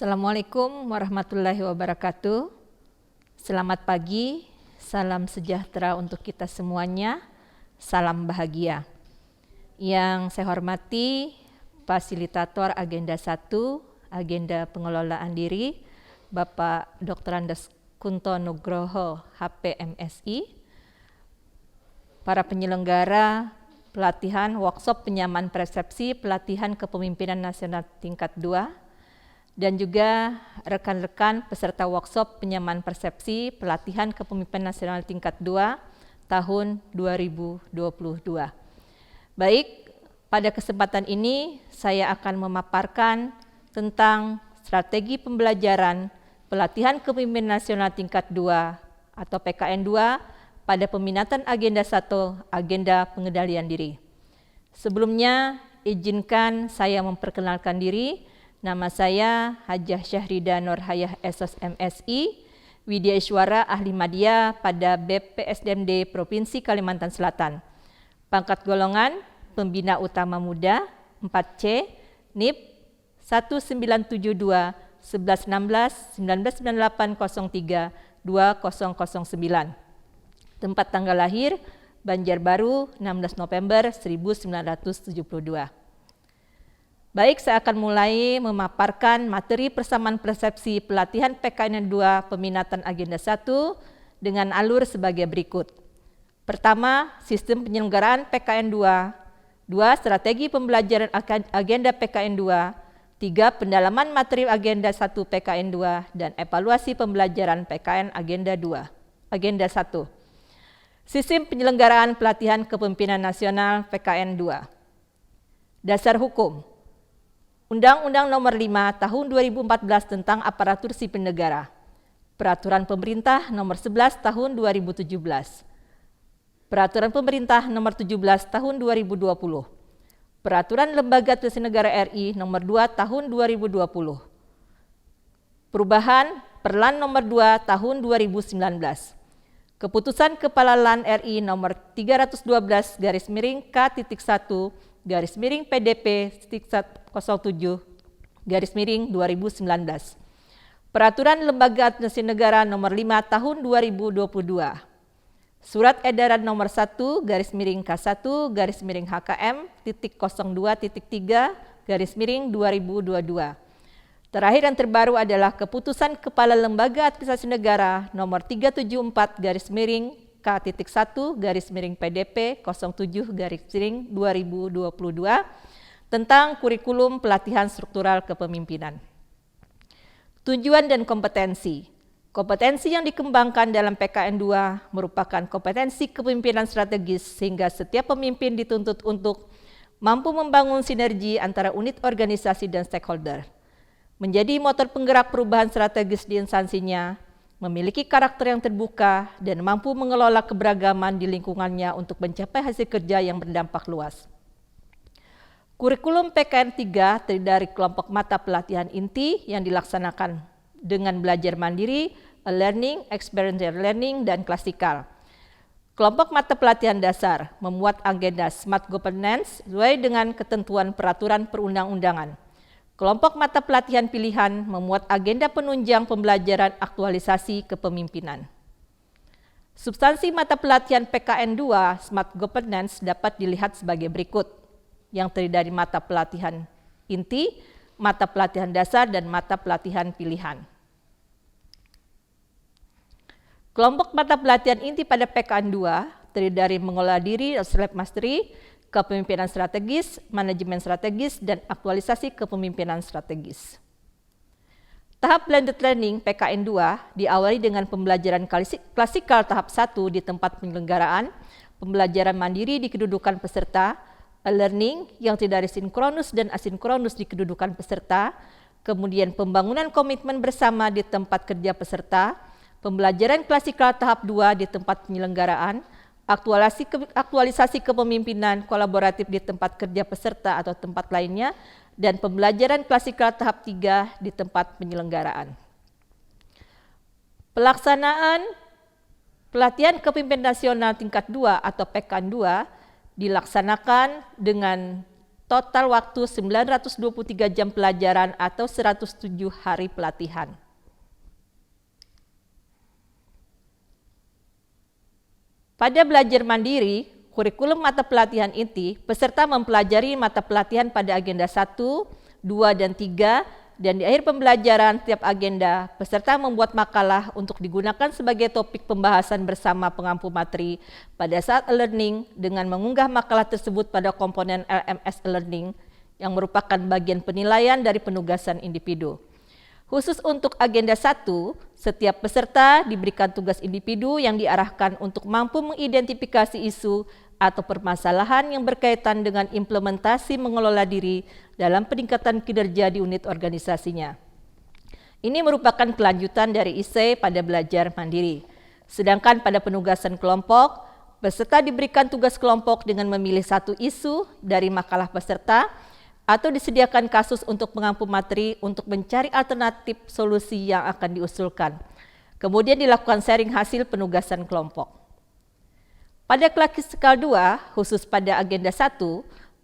Assalamualaikum warahmatullahi wabarakatuh. Selamat pagi, salam sejahtera untuk kita semuanya, salam bahagia. Yang saya hormati Fasilitator Agenda 1, Agenda Pengelolaan Diri, Bapak Dr. Andes Kunto Nugroho, HPMSI, para penyelenggara pelatihan workshop penyamaan persepsi pelatihan kepemimpinan nasional tingkat 2, dan juga rekan-rekan peserta workshop penyamaan persepsi pelatihan kepemimpinan nasional tingkat 2 tahun 2022. Baik, pada kesempatan ini saya akan memaparkan tentang strategi pembelajaran pelatihan kepemimpinan nasional tingkat 2 atau PKN 2 pada peminatan agenda 1, agenda pengendalian diri. Sebelumnya, izinkan saya memperkenalkan diri. Nama saya Hajah Syahrida Nurhayah SOS MSI, Widya Iswara Ahli Madya pada BPSDMD Provinsi Kalimantan Selatan. Pangkat golongan Pembina Utama Muda 4C, NIP 1972 1116 1998 03 2009. Tempat tanggal lahir Banjarbaru 16 November 1972. Baik, saya akan mulai memaparkan materi persamaan persepsi pelatihan PKN 2 peminatan agenda 1 dengan alur sebagai berikut. Pertama, sistem penyelenggaraan PKN 2. 2. Strategi pembelajaran agenda PKN 2. 3. Pendalaman materi agenda 1 PKN 2 dan evaluasi pembelajaran PKN agenda 2. Agenda 1. Sistem penyelenggaraan pelatihan kepemimpinan nasional PKN 2. Dasar hukum. Undang-Undang Nomor 5 Tahun 2014 tentang Aparatur Sipil Negara. Peraturan Pemerintah Nomor 11 Tahun 2017. Peraturan Pemerintah Nomor 17 Tahun 2020. Peraturan Lembaga Administrasi Negara RI Nomor 2 Tahun 2020. Perubahan Perlan Nomor 2 Tahun 2019. Keputusan Kepala LAN RI Nomor 312 /K.1 PDP 07 /2019. Peraturan Lembaga Administrasi Negara Nomor 5 Tahun 2022. Surat Edaran Nomor 1 /K1-HKM.02.3/2022. Terakhir dan terbaru adalah Keputusan Kepala Lembaga Administrasi Negara Nomor 374 K.1 PDP 07 2022 tentang kurikulum pelatihan struktural kepemimpinan. Tujuan dan kompetensi. Kompetensi yang dikembangkan dalam PKN 2 merupakan kompetensi kepemimpinan strategis sehingga setiap pemimpin dituntut untuk mampu membangun sinergi antara unit organisasi dan stakeholder, menjadi motor penggerak perubahan strategis di instansinya, memiliki karakter yang terbuka, dan mampu mengelola keberagaman di lingkungannya untuk mencapai hasil kerja yang berdampak luas. Kurikulum PKN 3 terdiri dari kelompok mata pelatihan inti yang dilaksanakan dengan belajar mandiri, learning, experiential learning, dan klasikal. Kelompok mata pelatihan dasar memuat agenda smart governance sesuai dengan ketentuan peraturan perundang-undangan. Kelompok mata pelatihan pilihan memuat agenda penunjang pembelajaran aktualisasi kepemimpinan. Substansi mata pelatihan PKN 2 Smart Governance dapat dilihat sebagai berikut, yang terdiri dari mata pelatihan inti, mata pelatihan dasar, dan mata pelatihan pilihan. Kelompok mata pelatihan inti pada PKN 2 terdiri dari mengelola diri, self mastery, kepemimpinan strategis, manajemen strategis, dan aktualisasi kepemimpinan strategis. Tahap blended learning PKN 2 diawali dengan pembelajaran klasikal tahap 1 di tempat penyelenggaraan, pembelajaran mandiri di kedudukan peserta, learning yang terdiri dari sinkronus dan asinkronus di kedudukan peserta, kemudian pembangunan komitmen bersama di tempat kerja peserta, pembelajaran klasikal tahap 2 di tempat penyelenggaraan, aktualisasi kepemimpinan kolaboratif di tempat kerja peserta atau tempat lainnya, dan pembelajaran klasikal tahap 3 di tempat penyelenggaraan. Pelaksanaan pelatihan kepemimpinan nasional tingkat 2 atau PKN 2 dilaksanakan dengan Total waktu 923 jam pelajaran atau 107 hari pelatihan. Pada belajar mandiri, kurikulum mata pelatihan inti, peserta mempelajari mata pelatihan pada agenda 1, 2, dan 3, dan di akhir pembelajaran tiap agenda, peserta membuat makalah untuk digunakan sebagai topik pembahasan bersama pengampu materi pada saat e-learning dengan mengunggah makalah tersebut pada komponen LMS e-learning yang merupakan bagian penilaian dari penugasan individu. Khusus untuk agenda 1, setiap peserta diberikan tugas individu yang diarahkan untuk mampu mengidentifikasi isu atau permasalahan yang berkaitan dengan implementasi mengelola diri dalam peningkatan kinerja di unit organisasinya. Ini merupakan kelanjutan dari IC pada belajar mandiri. Sedangkan pada penugasan kelompok, peserta diberikan tugas kelompok dengan memilih satu isu dari makalah peserta atau disediakan kasus untuk mengampu materi untuk mencari alternatif solusi yang akan diusulkan. Kemudian dilakukan sharing hasil penugasan kelompok. Pada klasikal 2, khusus pada agenda 1,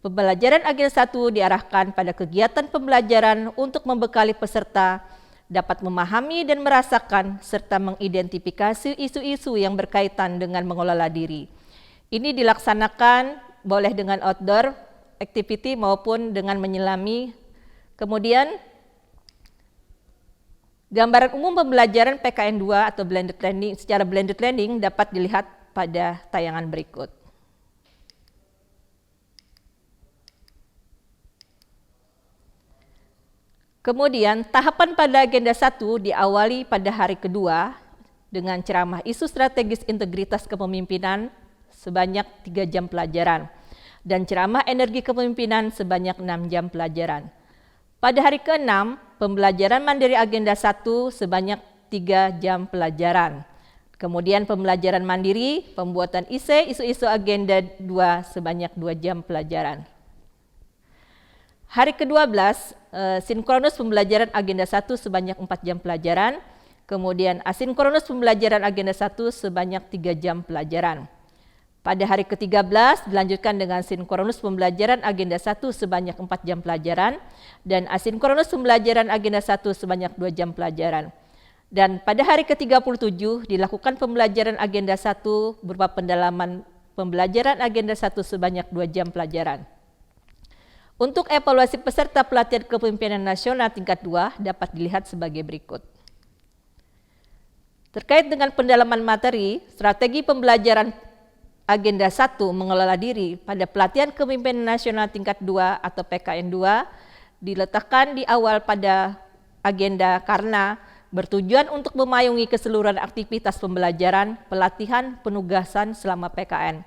pembelajaran agenda 1 diarahkan pada kegiatan pembelajaran untuk membekali peserta dapat memahami dan merasakan serta mengidentifikasi isu-isu yang berkaitan dengan mengelola diri. Ini dilaksanakan boleh dengan outdoor activity maupun dengan menyelami. Kemudian, gambaran umum pembelajaran PKN 2 atau blended learning secara blended learning dapat dilihat pada tayangan berikut. Kemudian, tahapan pada agenda 1 diawali pada hari kedua dengan ceramah isu strategis integritas kepemimpinan sebanyak 3 jam pelajaran dan ceramah energi kepemimpinan sebanyak 6 jam pelajaran. Pada hari ke-6, pembelajaran mandiri agenda 1 sebanyak 3 jam pelajaran. Kemudian pembelajaran mandiri, pembuatan IC, isu-isu agenda 2 sebanyak 2 jam pelajaran. Hari ke-12, sinkronus pembelajaran agenda 1 sebanyak 4 jam pelajaran. Kemudian asinkronus pembelajaran agenda 1 sebanyak 3 jam pelajaran. Pada hari ke-13 dilanjutkan dengan sinkronus pembelajaran agenda 1 sebanyak 4 jam pelajaran dan asinkronus pembelajaran agenda 1 sebanyak 2 jam pelajaran. Dan pada hari ke-37 dilakukan pembelajaran agenda 1 berupa pendalaman pembelajaran agenda 1 sebanyak 2 jam pelajaran. Untuk evaluasi peserta pelatihan kepemimpinan nasional tingkat 2 dapat dilihat sebagai berikut. Terkait dengan pendalaman materi, strategi pembelajaran agenda 1 mengelola diri pada pelatihan kepemimpinan nasional tingkat 2 atau PKN 2 diletakkan di awal pada agenda karena bertujuan untuk memayungi keseluruhan aktivitas pembelajaran, pelatihan, penugasan selama PKN.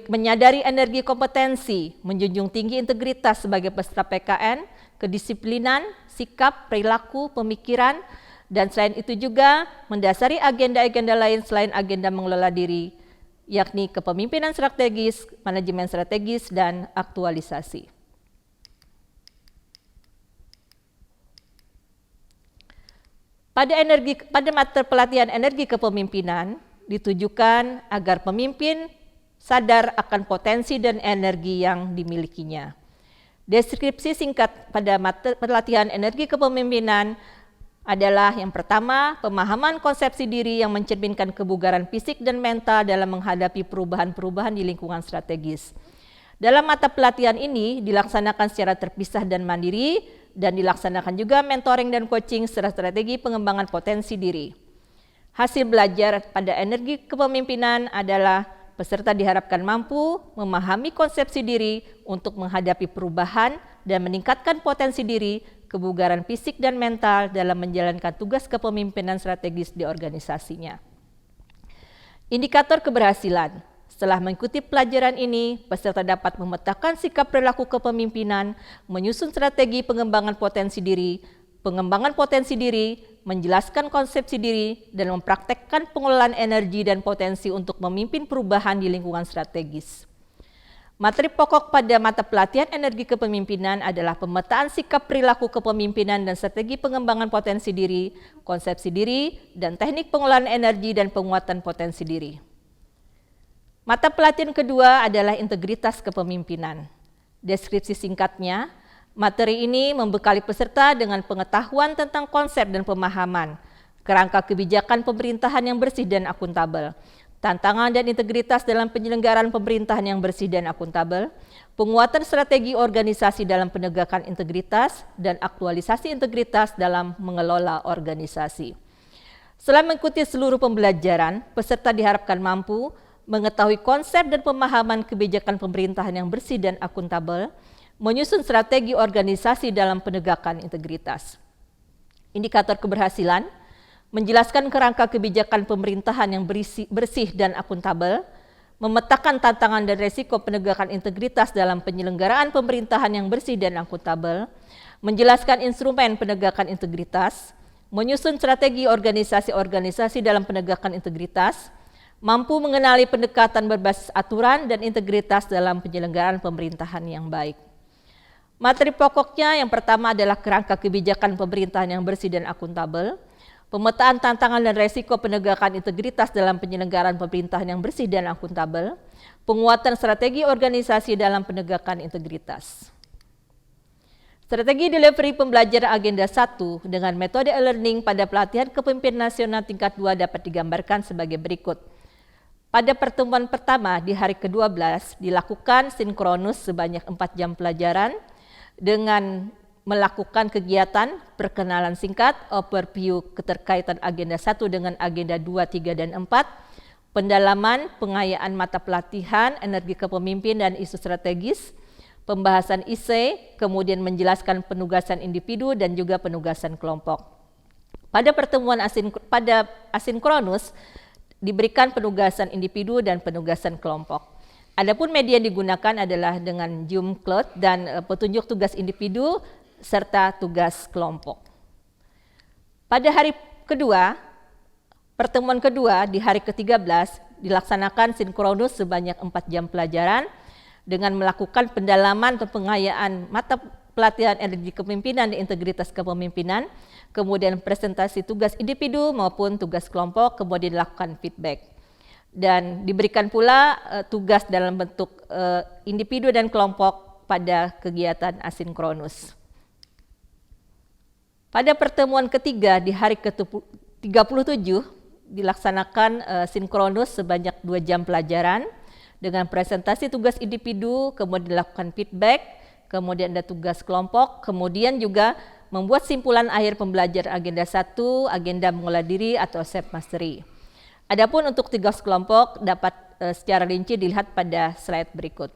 Menyadari energi kompetensi, menjunjung tinggi integritas sebagai peserta PKN, kedisiplinan, sikap, perilaku, pemikiran, dan selain itu juga mendasari agenda-agenda lain selain agenda mengelola diri, yakni kepemimpinan strategis, manajemen strategis, dan aktualisasi. Pada materi pelatihan energi kepemimpinan ditujukan agar pemimpin sadar akan potensi dan energi yang dimilikinya. Deskripsi singkat pada materi pelatihan energi kepemimpinan adalah yang pertama, pemahaman konsepsi diri yang mencerminkan kebugaran fisik dan mental dalam menghadapi perubahan-perubahan di lingkungan strategis. Dalam mata pelatihan ini dilaksanakan secara terpisah dan mandiri, dan dilaksanakan juga mentoring dan coaching secara strategi pengembangan potensi diri. Hasil belajar pada energi kepemimpinan adalah peserta diharapkan mampu memahami konsepsi diri untuk menghadapi perubahan dan meningkatkan potensi diri, kebugaran fisik dan mental dalam menjalankan tugas kepemimpinan strategis di organisasinya. Indikator keberhasilan. Setelah mengikuti pelajaran ini, peserta dapat memetakan sikap perilaku kepemimpinan, menyusun strategi pengembangan potensi diri, menjelaskan konsepsi diri, dan mempraktekkan pengelolaan energi dan potensi untuk memimpin perubahan di lingkungan strategis. Materi pokok pada mata pelatihan energi kepemimpinan adalah pemetaan sikap perilaku kepemimpinan dan strategi pengembangan potensi diri, konsepsi diri, dan teknik pengelolaan energi dan penguatan potensi diri. Mata pelatihan kedua adalah integritas kepemimpinan. Deskripsi singkatnya, materi ini membekali peserta dengan pengetahuan tentang konsep dan pemahaman, kerangka kebijakan pemerintahan yang bersih dan akuntabel, tantangan dan integritas dalam penyelenggaraan pemerintahan yang bersih dan akuntabel, penguatan strategi organisasi dalam penegakan integritas, dan aktualisasi integritas dalam mengelola organisasi. Setelah mengikuti seluruh pembelajaran, peserta diharapkan mampu mengetahui konsep dan pemahaman kebijakan pemerintahan yang bersih dan akuntabel, menyusun strategi organisasi dalam penegakan integritas. Indikator keberhasilan, menjelaskan kerangka kebijakan pemerintahan yang bersih dan akuntabel, memetakan tantangan dan resiko penegakan integritas dalam penyelenggaraan pemerintahan yang bersih dan akuntabel, menjelaskan instrumen penegakan integritas, menyusun strategi organisasi-organisasi dalam penegakan integritas, mampu mengenali pendekatan berbasis aturan dan integritas dalam penyelenggaraan pemerintahan yang baik. Materi pokoknya yang pertama adalah kerangka kebijakan pemerintahan yang bersih dan akuntabel, pemetaan tantangan dan resiko penegakan integritas dalam penyelenggaraan pemerintahan yang bersih dan akuntabel, penguatan strategi organisasi dalam penegakan integritas. Strategi delivery pembelajaran agenda 1 dengan metode e-learning pada pelatihan kepemimpinan nasional tingkat 2 dapat digambarkan sebagai berikut. Pada pertemuan pertama di hari ke-12 dilakukan sinkronus sebanyak 4 jam pelajaran dengan melakukan kegiatan perkenalan singkat, overview keterkaitan agenda 1 dengan agenda 2, 3, dan 4, pendalaman pengayaan mata pelatihan, energi kepemimpinan dan isu strategis, pembahasan IC, kemudian menjelaskan penugasan individu dan juga penugasan kelompok. Pada pertemuan asinkronus diberikan penugasan individu dan penugasan kelompok. Adapun media yang digunakan adalah dengan Zoom Cloud dan petunjuk tugas individu serta tugas kelompok. Pada hari kedua, pertemuan kedua di hari ke-13 dilaksanakan sinkronus sebanyak 4 jam pelajaran dengan melakukan pendalaman atau pengayaan mata pelatihan energi kepemimpinan dan integritas kepemimpinan, kemudian presentasi tugas individu maupun tugas kelompok, kemudian dilakukan feedback. Dan diberikan pula tugas dalam bentuk individu dan kelompok pada kegiatan asinkronus. Pada pertemuan ketiga di hari ke-37 dilaksanakan sinkronus sebanyak 2 jam pelajaran dengan presentasi tugas individu, kemudian dilakukan feedback, kemudian ada tugas kelompok, kemudian juga membuat simpulan akhir pembelajaran agenda 1, agenda mengolah diri atau self mastery. Adapun untuk tugas kelompok dapat secara rinci dilihat pada slide berikut.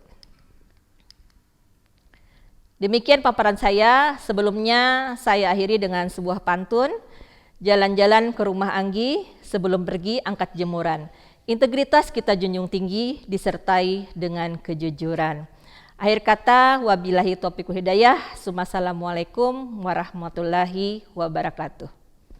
Demikian paparan saya. Sebelumnya saya akhiri dengan sebuah pantun. Jalan-jalan ke rumah Anggi, sebelum pergi angkat jemuran. Integritas kita junjung tinggi, disertai dengan kejujuran. Akhir kata, wabillahi taufiq wal hidayah. Assalamualaikum warahmatullahi wabarakatuh.